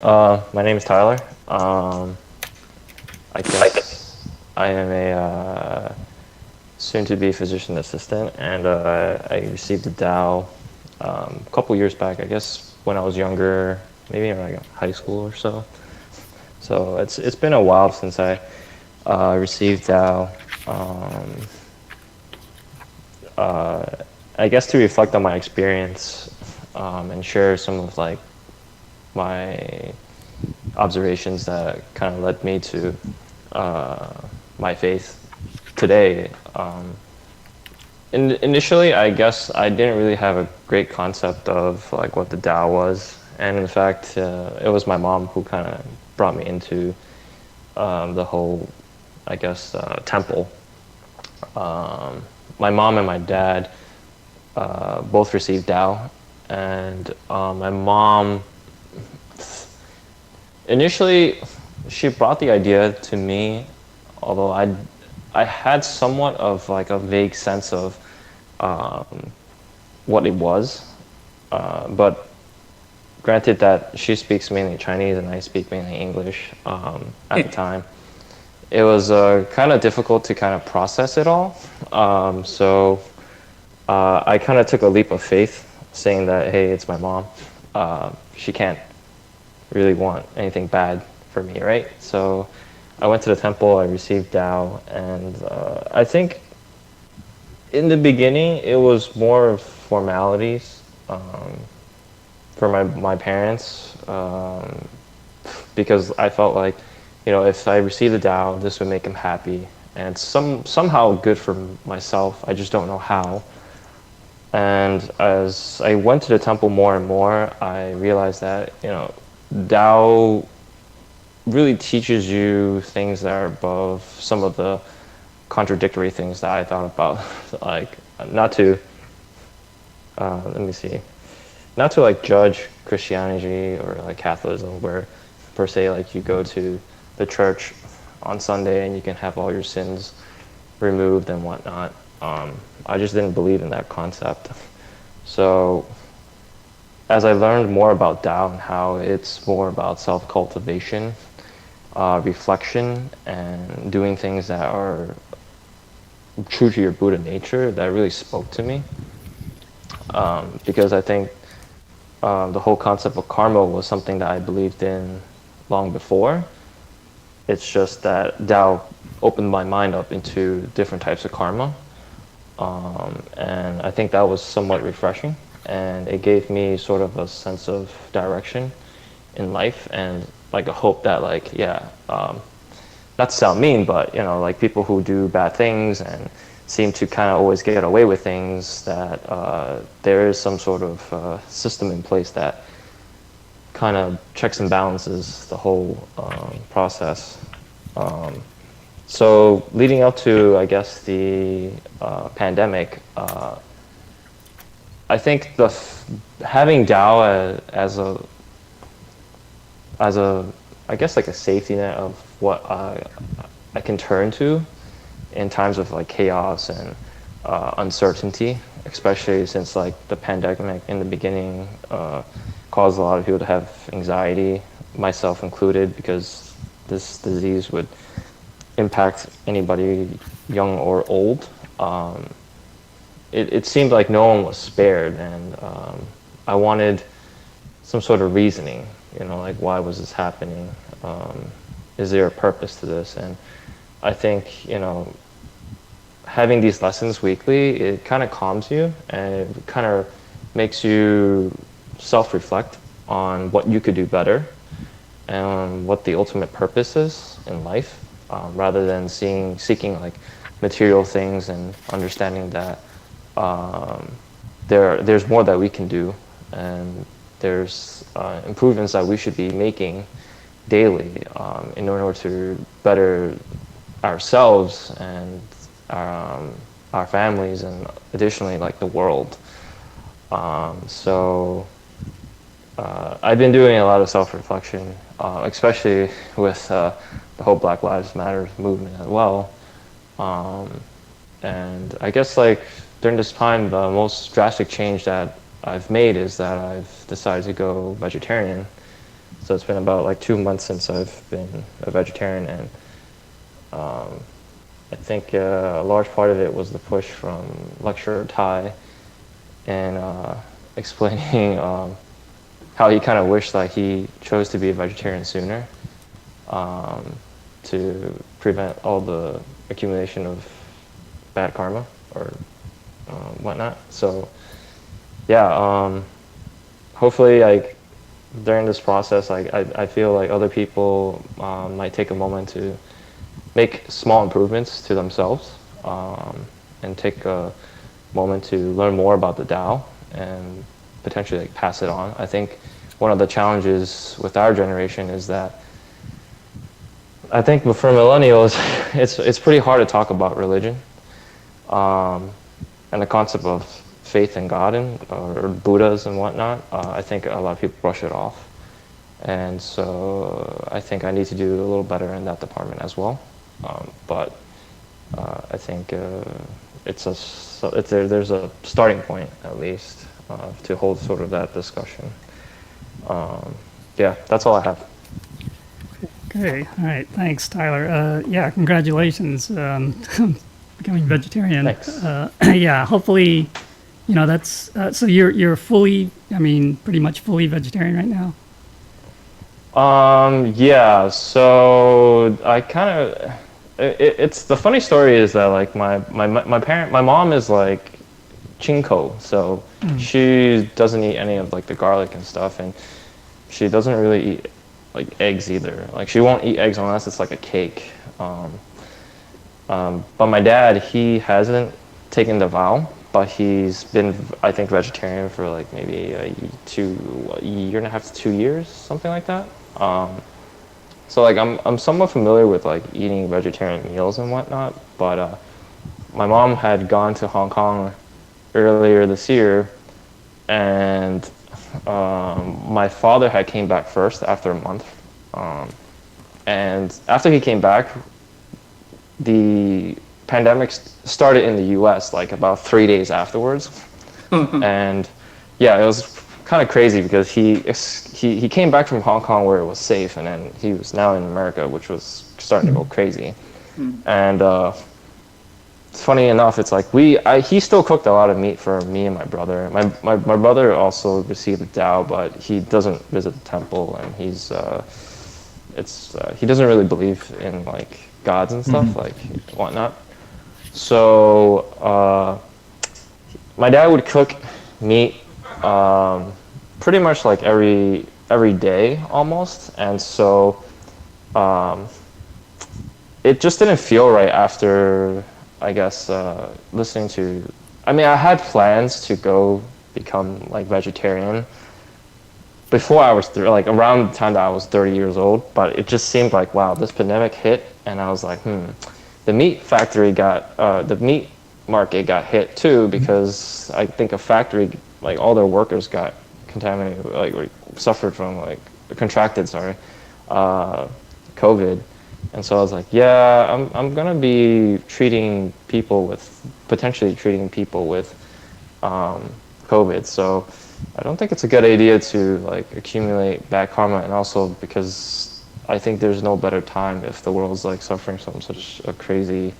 My name is Tyler. I guess I am a soon-to-be physician assistant, and I received a Dow a couple years back. I guess when I was younger, maybe in like high school or so. So it's been a while since I received Dow. Um, I guess to reflect on my experience and share some of like my observations that kind of led me to my faith today. Initially, I guess I didn't really have a great concept of like what the Tao was, and in fact, it was my mom who kind of brought me into the whole, I guess, temple. My mom and my dad both received Tao, and my mom initially she brought the idea to me, although I had somewhat of like a vague sense of what it was, but granted that she speaks mainly Chinese and I speak mainly English at the time, it was kind of difficult to kind of process it all. So I kind of took a leap of faith, saying that hey, it's my mom. She can't really want anything bad for me, right? So I went to the temple, I received Tao, and I think in the beginning it was more of formalities for my parents because I felt like, you know, if I received the Tao, this would make them happy, and somehow good for myself. I just don't know how. And as I went to the temple more and more, I realized that, you know, Tao really teaches you things that are above some of the contradictory things that I thought about. Like, not to, let me see, not to like judge Christianity or like Catholicism, where per se like you go to the church on Sunday and you can have all your sins removed and whatnot. I just didn't believe in that concept. So as I learned more about Tao and how it's more about self-cultivation, reflection, and doing things that are true to your Buddha nature, that really spoke to me. Because I think the whole concept of karma was something that I believed in long before. It's just that Tao opened my mind up into different types of karma. And I think that was somewhat refreshing. And it gave me sort of a sense of direction in life and like a hope that like, yeah, not to sound mean, but you know, like people who do bad things and seem to kind of always get away with things, that there is some sort of system in place that kind of checks and balances the whole process. So leading up to, I guess, the pandemic, I think having Tao as a I guess like a safety net of what I can turn to in times of like chaos and uncertainty, especially since like the pandemic in the beginning caused a lot of people to have anxiety, myself included, because this disease would impact anybody young or old. It seemed like no one was spared, and I wanted some sort of reasoning, you know, like why was this happening? Is there a purpose to this? And I think, you know, having these lessons weekly, it kind of calms you and it kind of makes you self-reflect on what you could do better and what the ultimate purpose is in life, rather than seeking like material things and understanding that there's more that we can do, and there's improvements that we should be making daily in order to better ourselves and our families, and additionally like the world. I've been doing a lot of self-reflection, especially with the whole Black Lives Matter movement as well. And I guess like during this time, the most drastic change that I've made is that I've decided to go vegetarian. So it's been about like 2 months since I've been a vegetarian, and I think a large part of it was the push from lecturer Ty and explaining how he kind of wished that he chose to be a vegetarian sooner um, to prevent all the accumulation of bad karma or whatnot. So yeah, hopefully, like during this process, I feel like other people might take a moment to make small improvements to themselves and take a moment to learn more about the Tao and potentially like pass it on. I think one of the challenges with our generation is that I think for millennials, it's pretty hard to talk about religion and the concept of faith in God and or Buddhas and whatnot. I think a lot of people brush it off, and so I think I need to do a little better in that department as well. But I think there's a starting point at least to hold sort of that discussion. Yeah, that's all I have. Okay, all right, thanks, Tyler. Yeah, congratulations becoming vegetarian. Thanks. Yeah, hopefully, that's so you're fully, I mean, pretty much fully vegetarian right now. Yeah, so I kind of, it's the funny story is that like my mom is like chinko, so she doesn't eat any of like the garlic and stuff, and she doesn't really eat like eggs either. Like she won't eat eggs unless it's like a cake. But my dad, he hasn't taken the vow, but he's been, I think, vegetarian for like maybe a year and a half to 2 years, something like that. So like I'm somewhat familiar with like eating vegetarian meals and whatnot, but my mom had gone to Hong Kong earlier this year, and my father had came back first after a month, and after he came back, the pandemic started in the U.S. like about 3 days afterwards, and yeah, it was kind of crazy because he came back from Hong Kong where it was safe, and then he was now in America, which was starting to go crazy, and funny enough, it's like he still cooked a lot of meat for me and my brother. My brother also received the Tao, but he doesn't visit the temple, and he doesn't really believe in like gods and stuff like whatnot. So my dad would cook meat pretty much like every day almost, and so it just didn't feel right after I guess listening to. I mean, I had plans to go become like vegetarian before I was like around the time that I was 30 years old, but it just seemed like wow, this pandemic hit, and I was like, the meat factory the meat market got hit too because I think a factory like all their workers got contaminated, like or suffered from like contracted, sorry, COVID. And so I was like, yeah, I'm gonna be potentially treating people with COVID. So I don't think it's a good idea to like accumulate bad karma, and also because I think there's no better time if the world's like suffering from such a crazy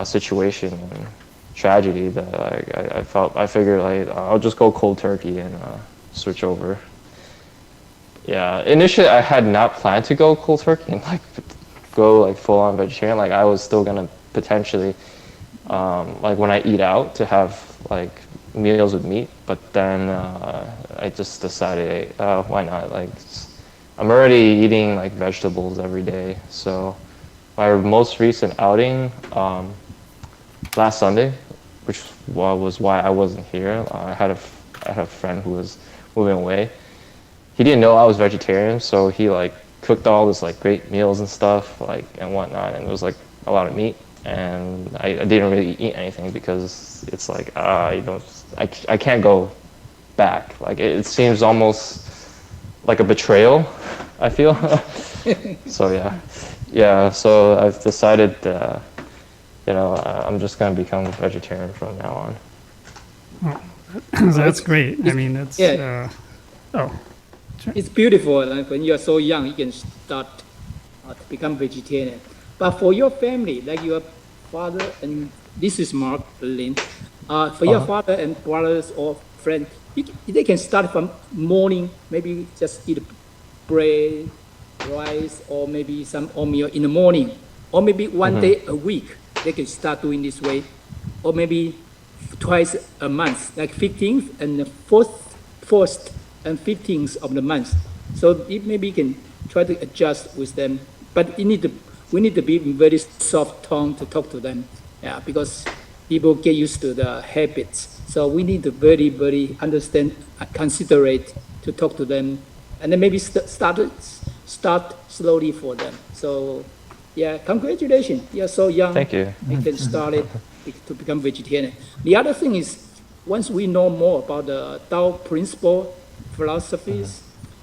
situation and tragedy that I figured like I'll just go cold turkey and switch over. Yeah, initially I had not planned to go cold turkey and like go like full on vegetarian. Like I was still gonna potentially like when I eat out to have like meals with meat, but then I just decided why not? Like I'm already eating like vegetables every day, so my most recent outing last Sunday, which was why I wasn't here. I had a friend who was moving away. He didn't know I was vegetarian, so he like cooked all this like great meals and stuff like and whatnot, and it was like a lot of meat. And I didn't really eat anything because it's like I can't go back. Like it seems almost like a betrayal. I feel. So yeah. So I've decided, I'm just gonna become a vegetarian from now on. Oh, that's great. I mean, that's Yeah. oh, It's beautiful. Like when you're so young, you can start to become vegetarian. But for your family, like your father and this is Mark Lin, for your Uh-huh. father and brothers or friends, they can start from morning, maybe just eat bread, rice, or maybe some oatmeal in the morning, or maybe one Mm-hmm. day a week. They can start doing this way, or maybe twice a month, like 15th and the 4th and 15th of the month. So it maybe you can try to adjust with them, but we need to be in very soft tone to talk to them, yeah, because people get used to the habits. So we need to very, very understand, considerate to talk to them, and then maybe start slowly for them. So yeah, congratulations. You're so young. Thank you. You can start it to become vegetarian. The other thing is, once we know more about the Tao principle, philosophies,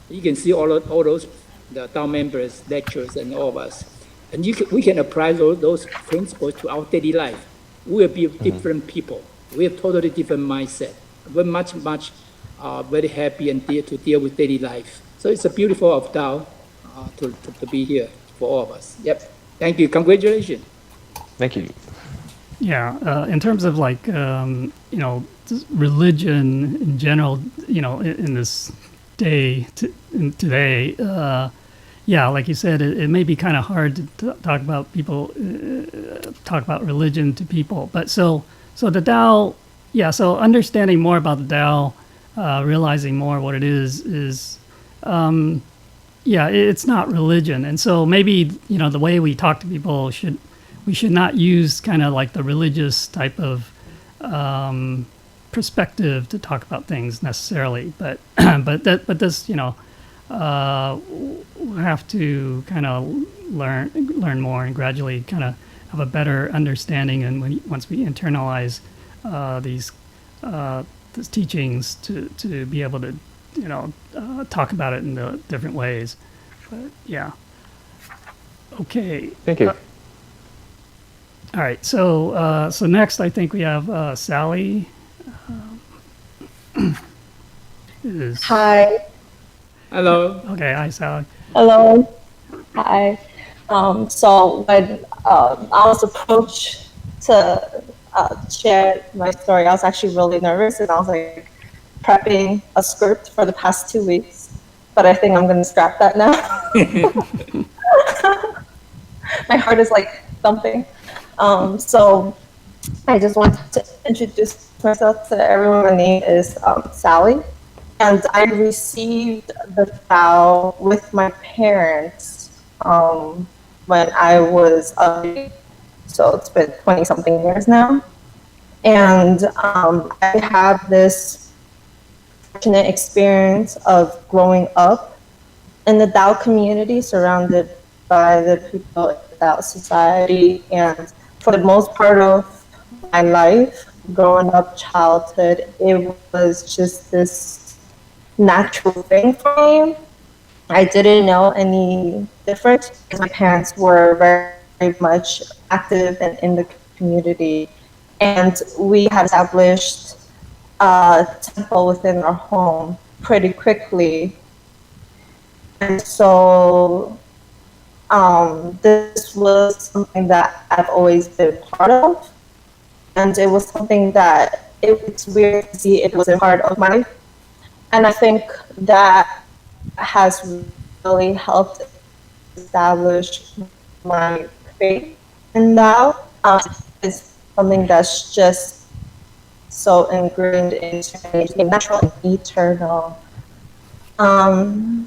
you can see all those the Tao members, lectures, and all of us. And we can apply those principles to our daily life. We will be different people. We have totally different mindset. We're much, very happy and to deal with daily life. So it's a beautiful of Tao to be here for all of us. Yep. Thank you. Congratulations. Thank you. Yeah, in terms of like just religion in general, in this today, yeah, like you said, it may be kind of hard to talk about talk about religion to people. But so the Tao, yeah, so understanding more about the Tao, realizing more what it is yeah, it's not religion, and so maybe the way we talk to people we should not use kind of like the religious type of perspective to talk about things necessarily, but but this we have to kind of learn more and gradually kind of have a better understanding, and once we internalize these teachings to be able to talk about it in the different ways. But yeah, okay. Thank you. All right, so next I think we have Sally. Is Hi. Hello. okay. Hi, Sally. Hello. Hi. So when I was approached to share my story, I was actually really nervous, and I was like prepping a script for the past 2 weeks. But I think I'm gonna scrap that now. My heart is like thumping. So I just wanted to introduce myself to everyone. My name is Sally, and I received the vow with my parents when I was a baby. So it's been 20 something years now. And I have this fortunate experience of growing up in the Tao community, surrounded by the people in the Tao society. And for the most part of my life, growing up, childhood, it was just this natural thing for me. I didn't know any different because my parents were very much active and in the community. And we had established a temple within our home pretty quickly. And so this was something that I've always been part of. And it was something that it's weird to see it was a part of my life. And I think that has really helped establish my faith in Tao. It's something that's just so ingrained into me, natural and eternal. And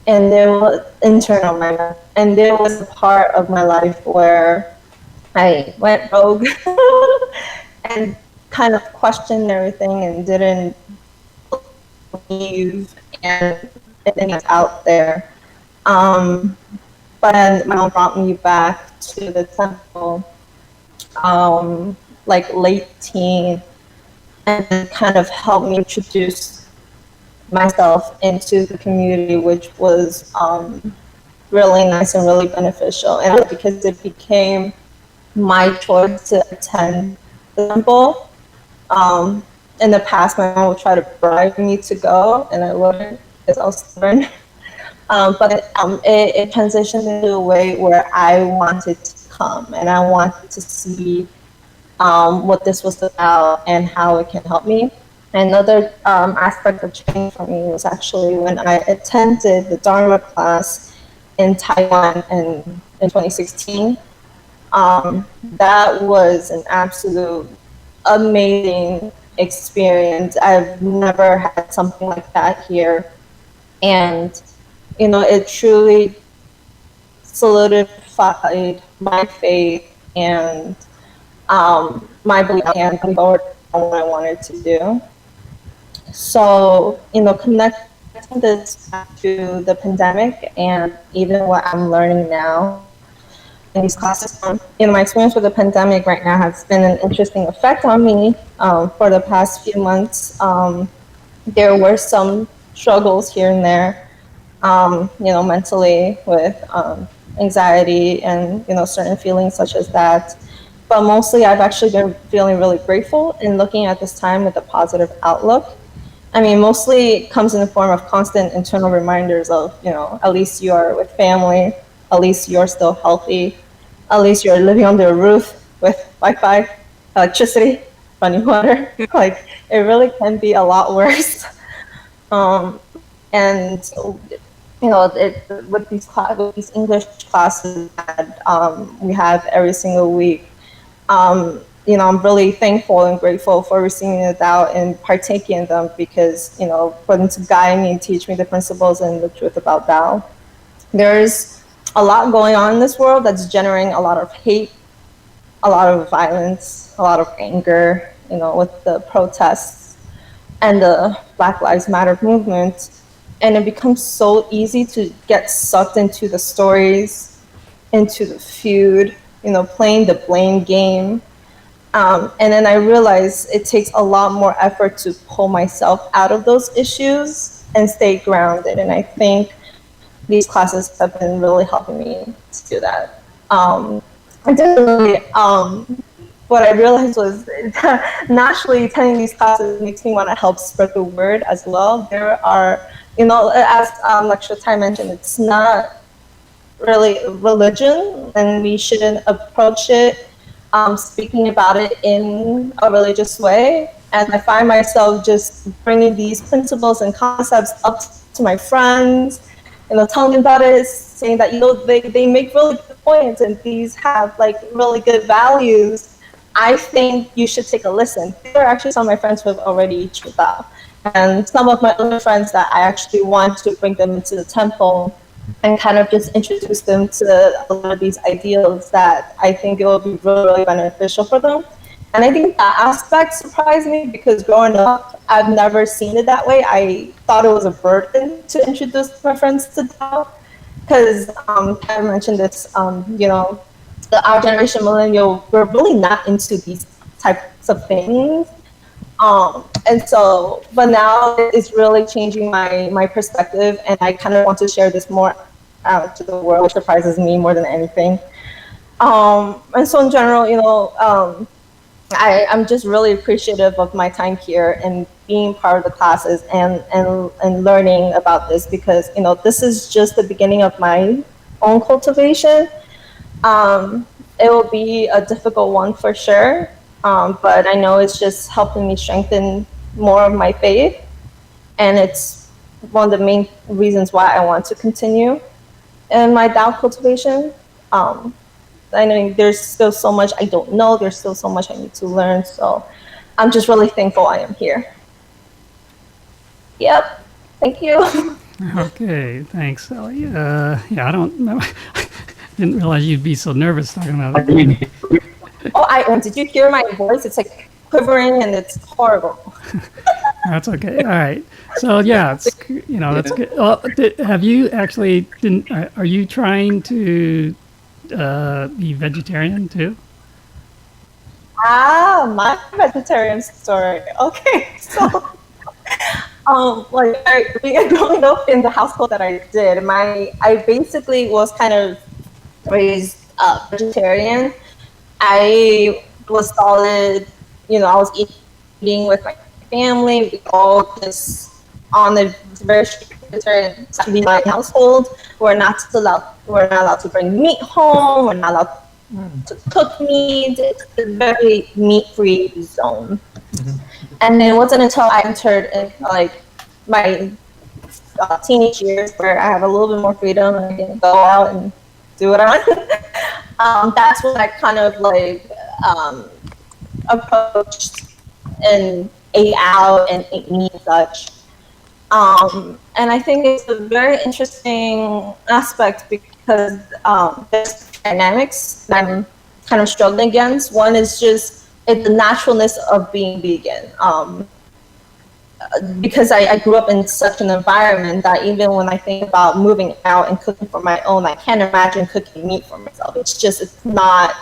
there was internal, my bad. And there was a part of my life where I went rogue and kind of questioned everything and didn't believe in anything that's out there. But my mom brought me back to the temple, like late teen, and kind of helped me introduce myself into the community, which was really nice and really beneficial. And because it became my choice to attend the temple. In the past, my mom would try to bribe me to go, and I wouldn't. because I was stubborn. But it transitioned into a way where I wanted to come and I wanted to see what this was about and how it can help me. Another aspect of change for me was actually when I attended the Dharma class in Taiwan in 2016. That was an absolute amazing experience. I've never had something like that here. And, it truly solidified my faith and my belief and forward on what I wanted to do. So, connecting this back to the pandemic and even what I'm learning now in these classes, my experience with the pandemic right now has been an interesting effect on me for the past few months. There were some struggles here and there, mentally with anxiety and, certain feelings such as that. But mostly I've actually been feeling really grateful and looking at this time with a positive outlook. I mean, mostly it comes in the form of constant internal reminders of, at least you are with family, at least you're still healthy, at least you're living under a roof with Wi-Fi, electricity, running water. Like, it really can be a lot worse. And with these English classes that we have every single week, I'm really thankful and grateful for receiving it out and partaking in them because, for them to guide me and teach me the principles and the truth about Tao. There's a lot going on in this world that's generating a lot of hate, a lot of violence, a lot of anger, with the protests and the Black Lives Matter movement. And it becomes so easy to get sucked into the stories, into the feud, playing the blame game. And then I realized it takes a lot more effort to pull myself out of those issues and stay grounded. And I think these classes have been really helping me to do that. Additionally, what I realized was that naturally attending these classes makes me want to help spread the word as well. There are, as Lecture Tai mentioned, it's not really religion, and we shouldn't approach it speaking about it in a religious way. And I find myself just bringing these principles and concepts up to my friends, telling them about it, saying that, they make really good points and these have like really good values. I think you should take a listen. These are actually some of my friends who have already tripped out. And some of my other friends that I actually want to bring them into the temple and kind of just introduce them to a lot of these ideals that I think it will be really, really beneficial for them. And I think that aspect surprised me because growing up, I've never seen it that way. I thought it was a burden to introduce my friends to Tao because I mentioned this, our generation millennial, we're really not into these types of things. And so, but now it's really changing my perspective, and I kind of want to share this more out to the world, which surprises me more than anything. And so in general, I'm just really appreciative of my time here and being part of the classes and learning about this because, this is just the beginning of my own cultivation. It will be a difficult one for sure, but I know it's just helping me strengthen more of my faith, and it's one of the main reasons why I want to continue in my Tao cultivation. I know there's still so much I don't know, there's still so much I need to learn, so I'm just really thankful I am here. Yep, thank you. Okay, thanks, Sally. Yeah, I don't know. Didn't realize you'd be so nervous talking about it. Did you hear my voice? It's like quivering and it's horrible. That's okay. All right. So yeah, it's that's good. Well, have you actually? Are you trying to be vegetarian too? My vegetarian story. Okay, so growing up in the household that I did, I basically was kind of raised vegetarian. I was solid, I was eating with my family. We all just on a very strict vegetarian, especially my household. We're not allowed to bring meat home. We're not allowed to cook meat. It's a very meat-free zone. And it wasn't until I entered like my teenage years where I have a little bit more freedom and I can go out and do what I want. That's when I kind of like approached and ate out and ate meat and such. And I think it's a very interesting aspect because there's dynamics that I'm kind of struggling against. One is just the naturalness of being vegan. Because I grew up in such an environment that even when I think about moving out and cooking for my own, I can't imagine cooking meat for myself. It's not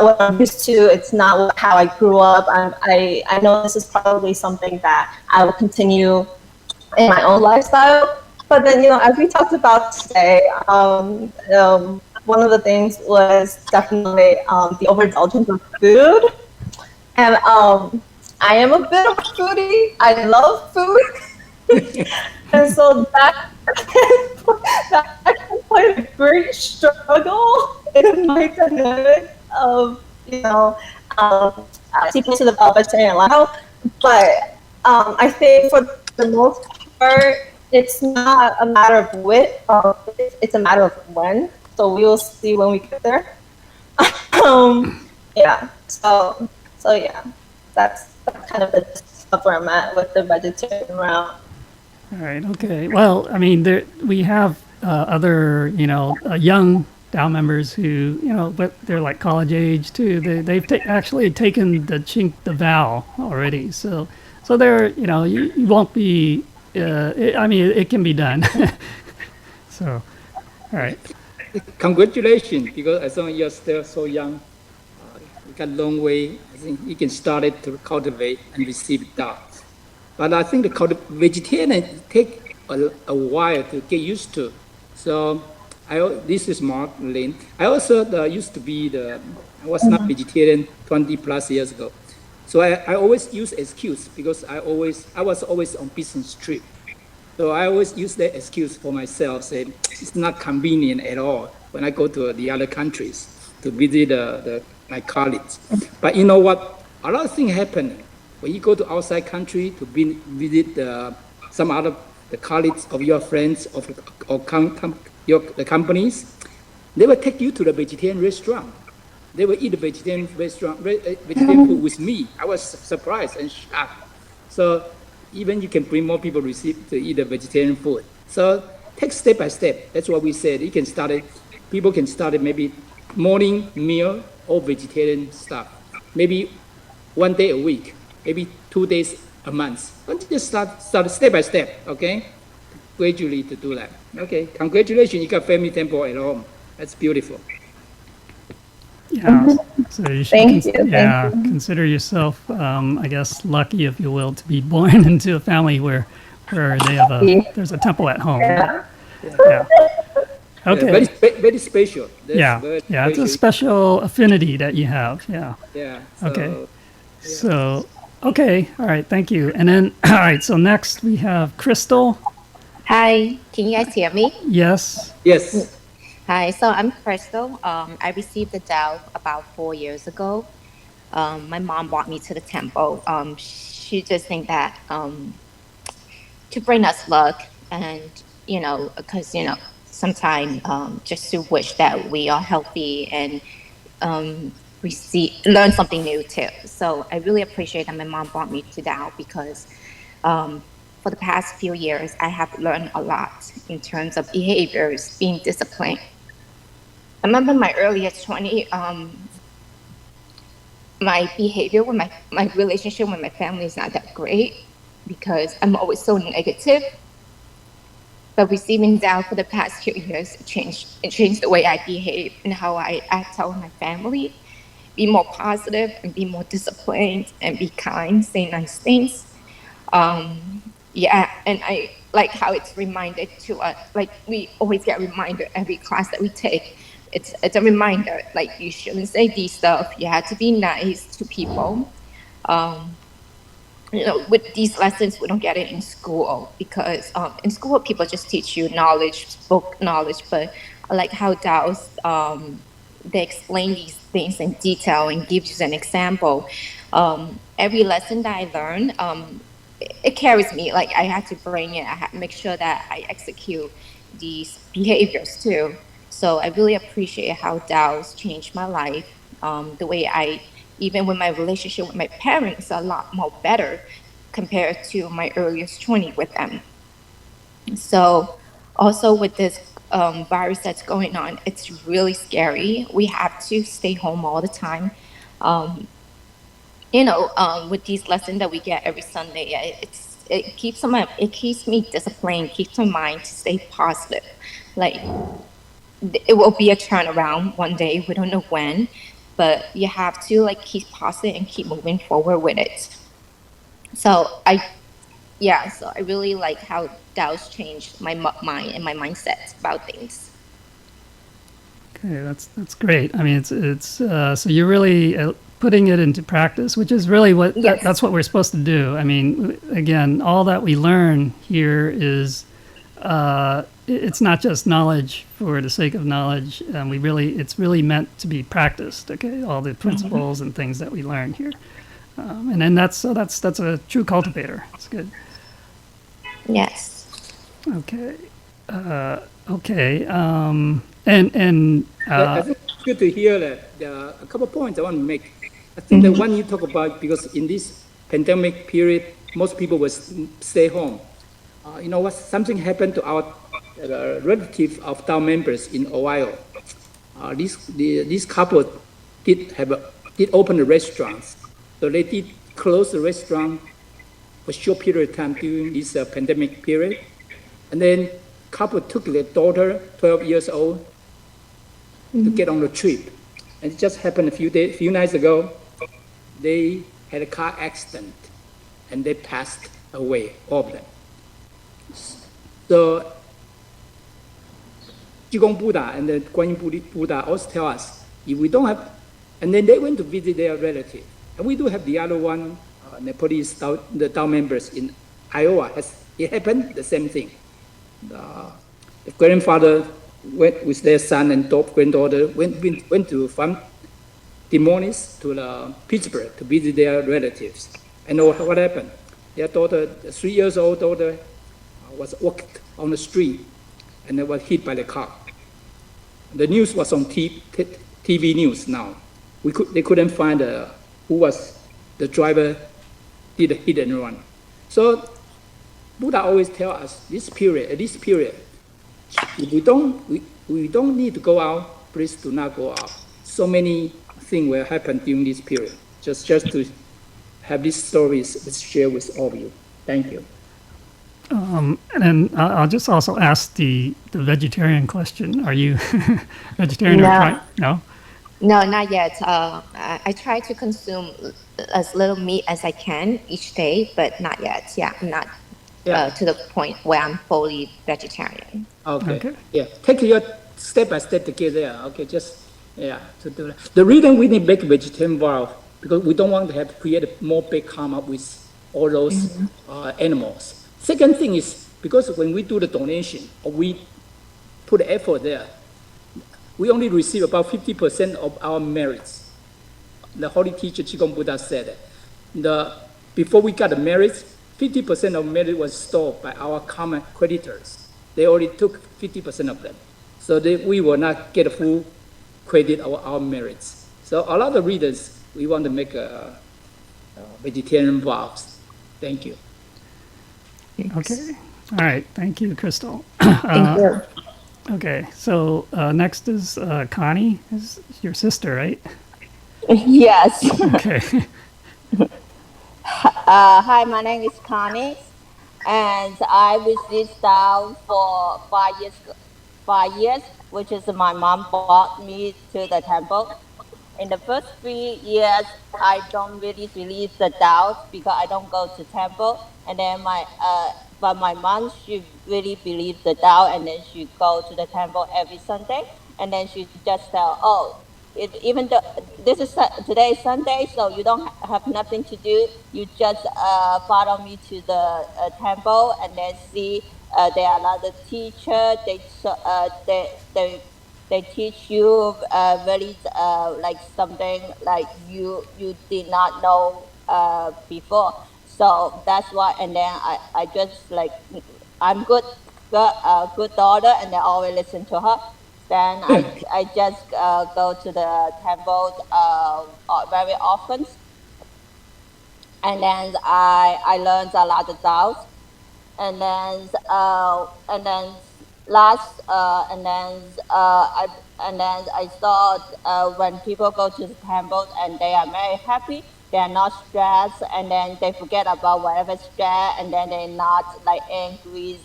what I'm used to. It's not how I grew up. I know this is probably something that I will continue in my own lifestyle. But then, as we talked about today, one of the things was definitely the overindulgence of food. And I am a bit of a foodie. I love food. And so that played a great struggle in my dynamic of, seeking to develop a vegetarian lifestyle. But I think for the most part, it's not a matter of wit. It's a matter of when. So we will see when we get there. Yeah. So yeah, that's kind of the stuff where I'm at with the vegetarian route. All right. Okay. Well, I mean, we have other, young DAO members who, but they're like college age too. They've actually taken the vow already. So they're, you won't be. It can be done. So, all right. Congratulations, because as long as you're still so young, you got a long way. I think you can start it to cultivate and receive that. But I think the vegetarian take a while to get used to. So this is Mark Lin. I also used to be I was not vegetarian 20 plus years ago. So I always use excuse because I was always on business trip. So I always use that excuse for myself, say it's not convenient at all when I go to the other countries to visit my colleagues. But you know what? A lot of things happen when you go to outside country to visit some other the colleagues of your friends or the companies. They will take you to the vegetarian restaurant. They will eat the vegetarian vegetarian food with me. I was surprised and shocked. So even you can bring more people to eat the vegetarian food. So take step by step. That's what we said. You can start it. People can start it maybe morning meal or vegetarian stuff. Maybe 1 day a week. Maybe 2 days a month. Don't just start step by step. Okay, gradually to do that. Okay, congratulations. You got family temple at home. That's beautiful. Yeah. So you should Thank you. consider yourself, I guess, lucky, if you will, to be born into a family where they have there's a temple at home. Yeah. Yeah. Okay. Very special. Yeah. It's a special affinity that you have. Yeah. Yeah. Okay. So, okay. All right. Thank you. And then, all right. So next we have Crystal. Hi, can you guys hear me? Yes. Yes. Hi, so I'm Crystal. I received the DAO about 4 years ago. My mom brought me to the temple. She just think that to bring us luck and, because, sometimes just to wish that we are healthy and learn something new too. So I really appreciate that my mom brought me to DAO because for the past few years, I have learned a lot in terms of behaviors, being disciplined. I remember my earliest 20, my behavior with my relationship with my family is not that great because I'm always so negative. But receiving DAO for the past few years, it changed the way I behave and how I act out with my family. Be more positive and be more disciplined and be kind, say nice things. And I like how it's reminded to us, like we always get reminded every class that we take. It's a reminder, like you shouldn't say these stuff. You have to be nice to people. with these lessons we don't get it in school because in school people just teach you knowledge, book knowledge, but I like how Daos they explain these things in detail and gives you an example. Every lesson that I learn, it carries me. Like I have to bring it. I have to make sure that I execute these behaviors too. So I really appreciate how Dao's changed my life. The way I, even with my relationship with my parents, a lot more better compared to my earliest 20 with them. So also with this virus that's going on, it's really scary. We have to stay home all the time. Um, with these lessons that we get every Sunday, yeah, it keeps me disciplined, keeps my mind to stay positive. Like it will be a turnaround one day. We don't know when, but you have to like keep positive and keep moving forward with it. So I really like how Dow's changed my mind and my mindset about things. Okay, that's great. I mean, it's so you're really putting it into practice, which is really Yes. that's what we're supposed to do. I mean, again, all that we learn here is it's not just knowledge for the sake of knowledge. It's really meant to be practiced. Okay, all the principles and things that we learn here, and then that's a true cultivator. It's good. Yes. Okay. Okay. And I think it's good to hear that. There are a couple of points I want to make. I think the one you talk about, because in this pandemic period, most people will stay home. You know what? Something happened to our relative of town members in Ohio. This couple did open the restaurants, so they did close the restaurant for a short period of time during this pandemic period, and then couple took their daughter, 12 years old, to get on the trip. And it just happened a few nights ago. They had a car accident and they passed away, all of them. So, Jigong Buddha and the Guanyin Buddha also tell us if we don't have, and then they went to visit their relative. And we do have the other one, Nepalese the Tao members in Iowa. It happened the same thing. The grandfather went with their son and granddaughter went to from Des Moines to Pittsburgh to visit their relatives. And what happened? Their daughter, the 3 years old daughter, was walked on the street and was hit by the car. The news was on TV news now. They couldn't find who was the driver did a hit and run. So Buddha always tell us at this period, if we don't need to go out, please do not go out. So many things will happen during this period. Just to have these stories share with all of you. Thank you. and then I'll just also ask the vegetarian question. Are you vegetarian or No. no? No, not yet. I try to consume as little meat as I can each day, but not yet. Yeah, I'm not to the point where I'm fully vegetarian. Okay. Yeah. Take your step by step to get there. Okay. Just to do that. The reason we need make vegetarian vow because we don't want to have create more big karma with all those animals. Second thing is because when we do the donation or we put effort there, we only receive about 50% of our merits. The holy teacher Qigong Buddha said that before we got the merits, 50% of merit was stored by our common creditors. They already took 50% of them. So we will not get full credit of our merits. So a lot of readers, we want to make a vegetarian vows. Thank you. Okay. All right. Thank you, Crystal. Thank you. Okay. So next is Connie. Is your sister, right? Yes. Okay. Hi, my name is Connie, and I was this down for 5 years. 5 years, which is my mom brought me to the temple. In the first 3 years, I don't really believe the doubts because I don't go to temple. And then but my mom, she really believes the doubt, and then she go to the temple every Sunday, and then she just tell, oh, even though today is Sunday, so you don't have nothing to do. You just follow me to the temple and then see there are a lot of teacher. They teach you very like something like you did not know before. So that's why. And then I just like I'm good daughter, and I always listen to her. Then I just go to the temple very often, and then I learned a lot of doubts, and then last and then I saw when people go to the temple and they are very happy, they are not stressed, and then they forget about whatever stress, and then they're not like angry,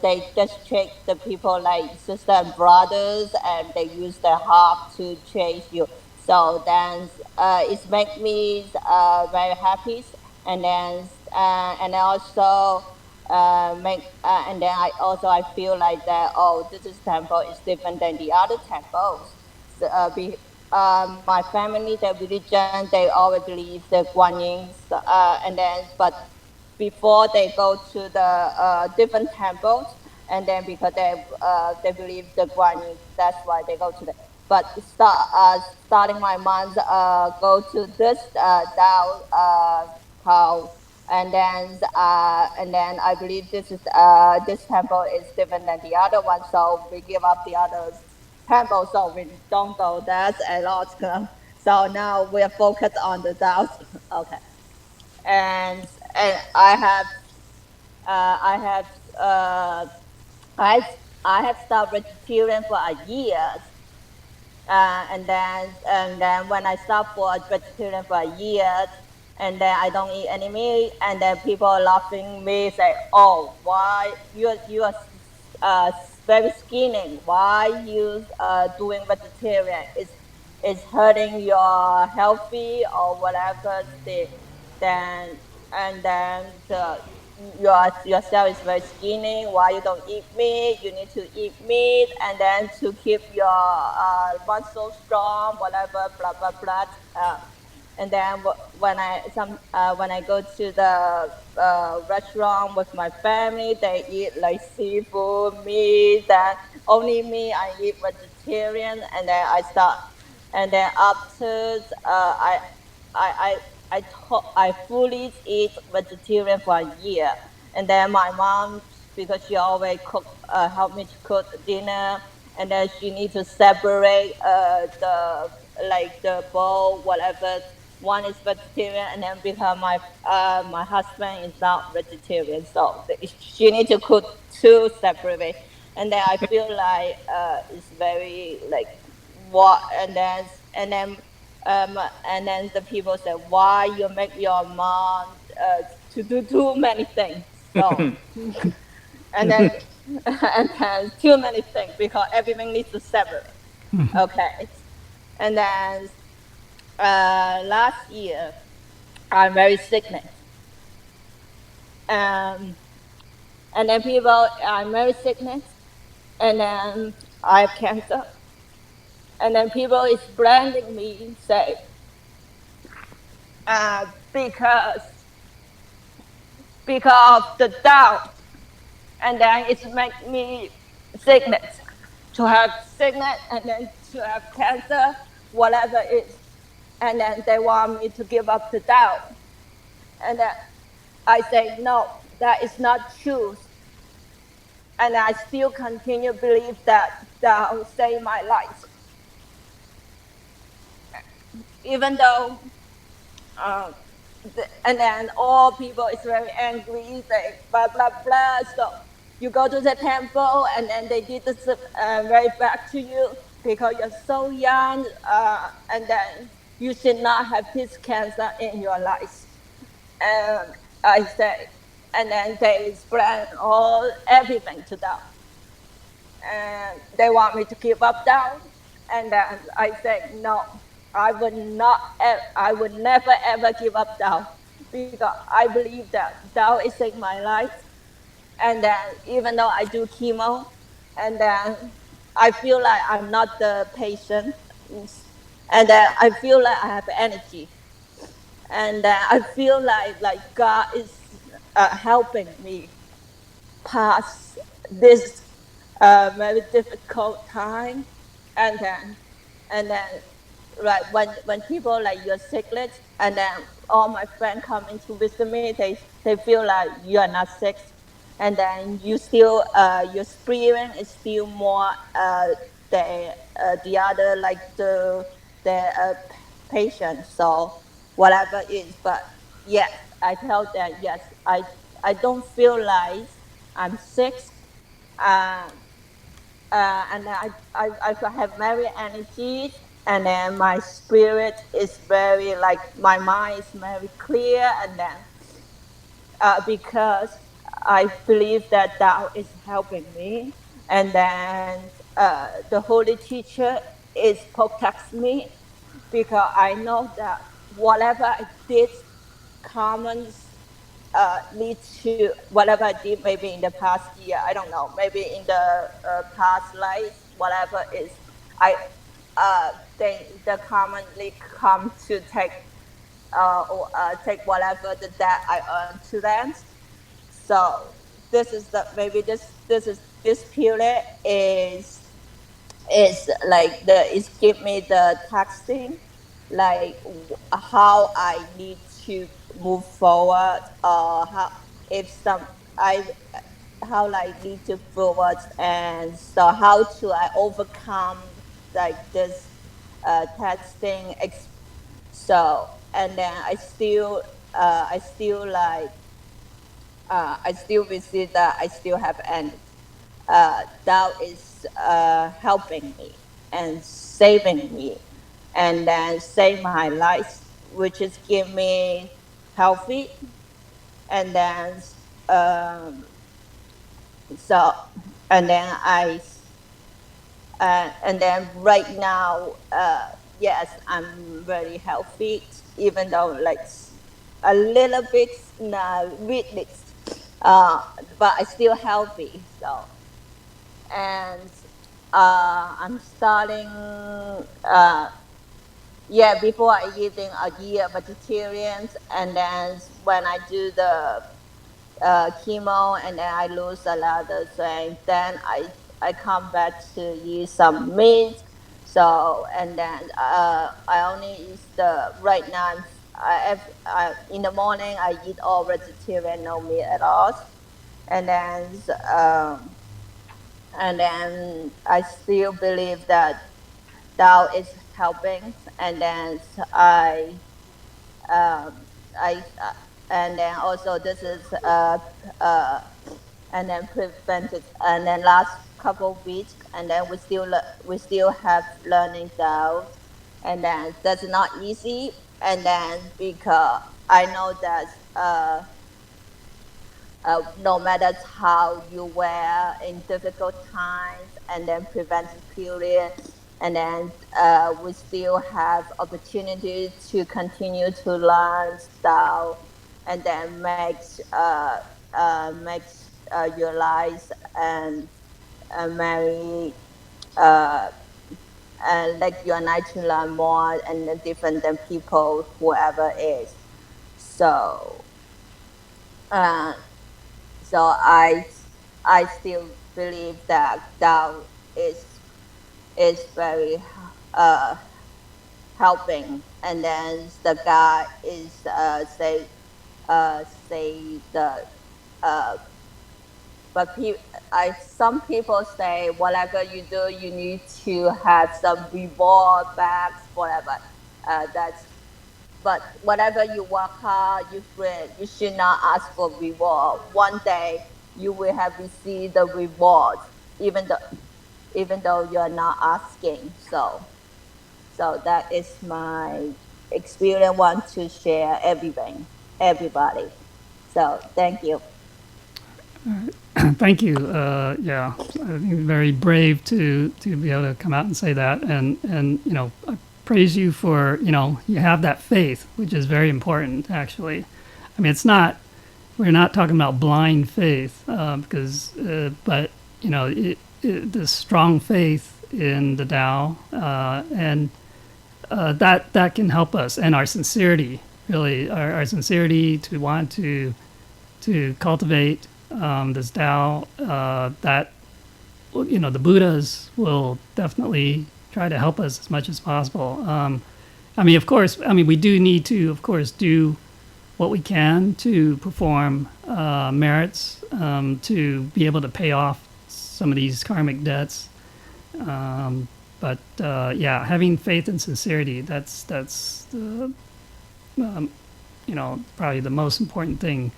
they just treat the people like sister and brothers, and they use their heart to chase you. So then it makes me very happy, and also and then I feel like that, oh, this is temple is different than the other temples. So, my family, their religion, they always believe the Guan Yin, and then but before they go to the different temples, and then because they believe the Guan Yin, that's why they go to the. But starting my month, go to this Dao Tao, and then I believe this temple is different than the other one, so we give up the other temple, so we don't go there a lot. So now we are focused on the Dao. Okay, and I have I I have stopped vegetarian for a year, and then when I stopped for vegetarian for a year, and then I don't eat any meat, and then people are laughing me say, "Oh, why you are very skinny? Why you doing vegetarian? Is hurting your healthy or whatever?" Then then yourself is very skinny. Why you don't eat meat? You need to eat meat, and then to keep your muscle strong, whatever, blah blah blah. And then when I go to the restaurant with my family, they eat like seafood, meat. Then only me, I eat vegetarian, and then I start, and then after I I fully eat vegetarian for a year, and then my mom, because she always help me to cook dinner, and then she need to separate the like the bowl, whatever. One is vegetarian, and then because my husband is not vegetarian, so she need to cook two separately, and then I feel like it's very like what, and then the people say, why you make your mom to do too many things, so and then and then too many things because everything needs to separate. Okay, and then last year I'm very sickness, um, and then people I'm very sickness, and then I have cancer, and then people is branding me say because of the doubt, and then it make me sickness, to have sickness, and then to have cancer, whatever it is, and then they want me to give up the doubt, and then I say no, that is not true, and I still continue to believe that doubt saved my life, even though uh, and then all people is very angry, they blah blah blah. So you go to the temple, and then they did this very bad to you because you're so young, and then you should not have this cancer in your life. And I say, and then they explain all everything to them, and they want me to give up down, and then I say no, I would not, I would never ever give up down, because I believe that Tao is in my life, and then even though I do chemo, and then I feel like I'm not the patient, and I feel like I have energy, and I feel like God is helping me pass this very difficult time, and then right when people like you're sicklet, and then all my friends coming to visit me, they feel like you are not sick, and then you still your spirit is still more the other like the patient, so whatever it is. But yes, I tell that yes, I don't feel like I'm sick, uh, and I have very energy, and then my spirit is very like my mind is very clear, and then because I believe that Tao is helping me, and then the Holy Teacher is protects me, because I know that whatever I did, commons lead to whatever I did maybe in the past year. I don't know. Maybe in the past life, whatever is, I the commonly come to take or take whatever the debt I earned to them. So this is the maybe this period is like the is give me the texting like how I need to move forward, or how if some I how I need to forward, and so how to I overcome like this testing so, and then I still like I still visit that I still have energy. That is helping me and saving me, and then save my life, which is give me healthy, and then um, so and then and then right now yes, I'm very healthy, even though like a little bit weakness, uh, but I still healthy. So and I'm starting. Yeah, before I eating a year vegetarian, and then when I do the chemo, and then I lose a lot of strength, then I come back to eat some meat. So and then I only eat the right now. In the morning I eat all vegetarian, no meat at all, and then um, and then I still believe that Tao is helping, and then I and then also this is uh, and then prevented, and then last couple of weeks, and then we still have learning Tao, and then that's not easy, and then because I know that no matter how you wear in difficult times, and then preventive period, and then we still have opportunity to continue to learn style, and then makes your lives and very uh, like you're nice to learn more and different than people whoever is. So uh, so I still believe that Tao is very uh, helping, and then the guy is say the uh, but I some people say whatever you do, you need to have some reward backs, whatever. That's but whatever you work hard, you should not ask for reward. One day you will have received the reward, even though you're not asking. So that is my experience. Want to share everything, everybody. So thank you. Thank you. Yeah, I think very brave to be able to come out and say that, and I praise you for you have that faith, which is very important. Actually, I mean, it's not we're not talking about blind faith because but this strong faith in the Tao, and that can help us, and our sincerity, really, our sincerity to want to cultivate this Tao. That the Buddhas will definitely try to help us as much as possible. I mean, of course, we do need to, of course, do what we can to perform merits to be able to pay off some of these karmic debts. But yeah, having faith and sincerity, that's the, probably the most important thing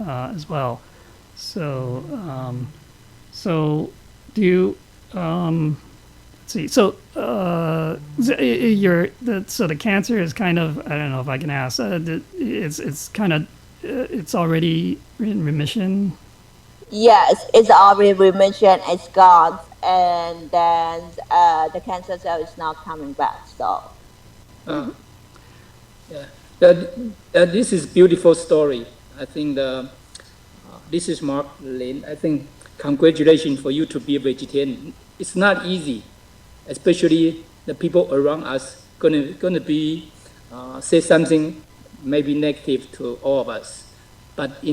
as well. So, so do you, let's see, so so the cancer is kind of, I don't know if I can ask, it's kind of, it's already in remission. Yes, it's already remission. It's gone, and then the cancer cell is not coming back. So. Yeah, this is beautiful story. I think this is Mark Lin. I think congratulations for you to be a vegetarian. It's not easy, especially the people around us gonna be say something maybe negative to all of us. But we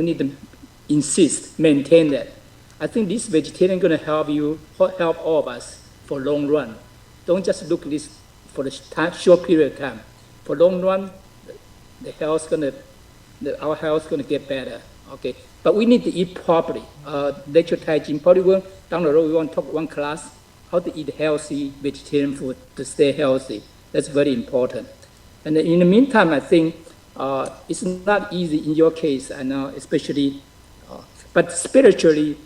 need to insist, maintain that. I think this vegetarian gonna help all of us for long run. Don't just look at this for the short period of time. For long run, our health gonna get better. Okay, but we need to eat properly. Lecture Taijin, probably down the road we want to talk one class how to eat healthy vegetarian food to stay healthy. That's very important. And in the meantime, I think it's not easy in your case, I know, especially, but spiritually,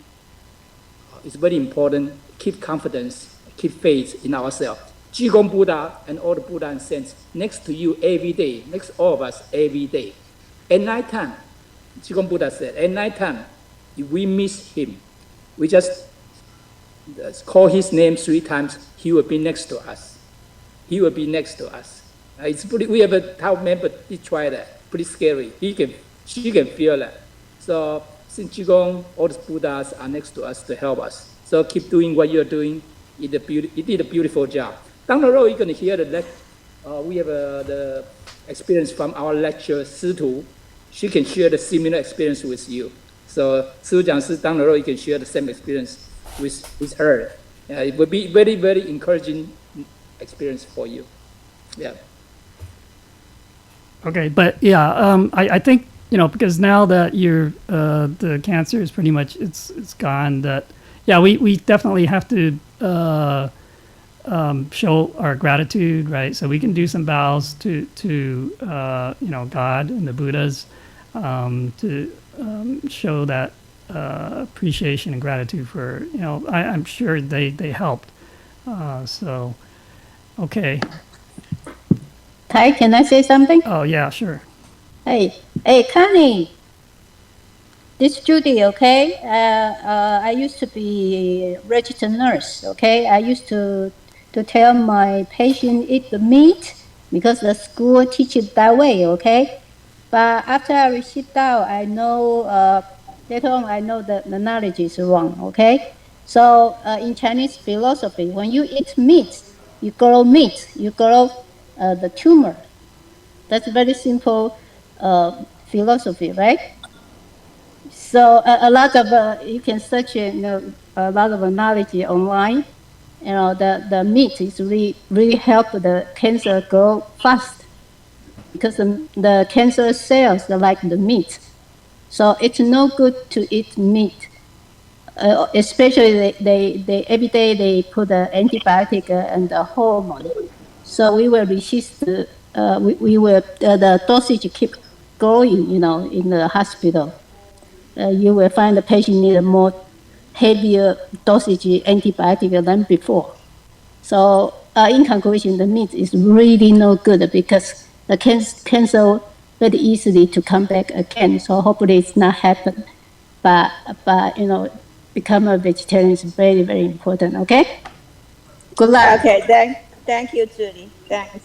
it's very important. Keep confidence, keep faith in ourselves. Qigong Buddha and all the Buddha and saints next to you every day, next to all of us every day. At night time, Qigong Buddha said, at night time, if we miss him, we just call his name 3 times, he will be next to us. He will be next to us. We have a Tao member, he tried that, pretty scary. She can feel that. So since Qigong, all the Buddhas are next to us to help us. So keep doing what you're doing. You did a beautiful job. Down the road, you're going to hear we have the experience from our lecturer, Situ. She can share the similar experience with you. So, Su Jiang Si, down the road, you can share the same experience with her. It will be very, very encouraging experience for you. Yeah. Okay, but yeah, I think because now that the cancer is pretty much it's gone. That yeah, we definitely have to show our gratitude, right? So we can do some vows to God and the Buddhas to show that appreciation and gratitude for I'm sure they helped. So okay. Ty, can I say something? Oh yeah, sure. Hey, Connie. This is Judy, okay? I used to be a registered nurse, okay? I used to tell my patient eat the meat because the school teaches that way, okay? But after I received out, I know, later on I know that the knowledge is wrong, okay? So in Chinese philosophy, when you eat meat, you grow meat, you grow the tumor. That's very simple philosophy, right? So a lot of you can search a lot of knowledge online. The meat is really help the cancer grow fast because the cancer cells they like the meat. So it's no good to eat meat, especially they every day they put the antibiotic and the hormone. So we will resist the dosage keep growing, in the hospital. You will find the patient need a more heavier dosage antibiotic than before. So in conclusion, the meat is really no good because the cancer very easily to come back again. So hopefully it's not happen. But become a vegetarian is very, very important. Okay. Good luck. Okay. Thank you, Judy. Thanks.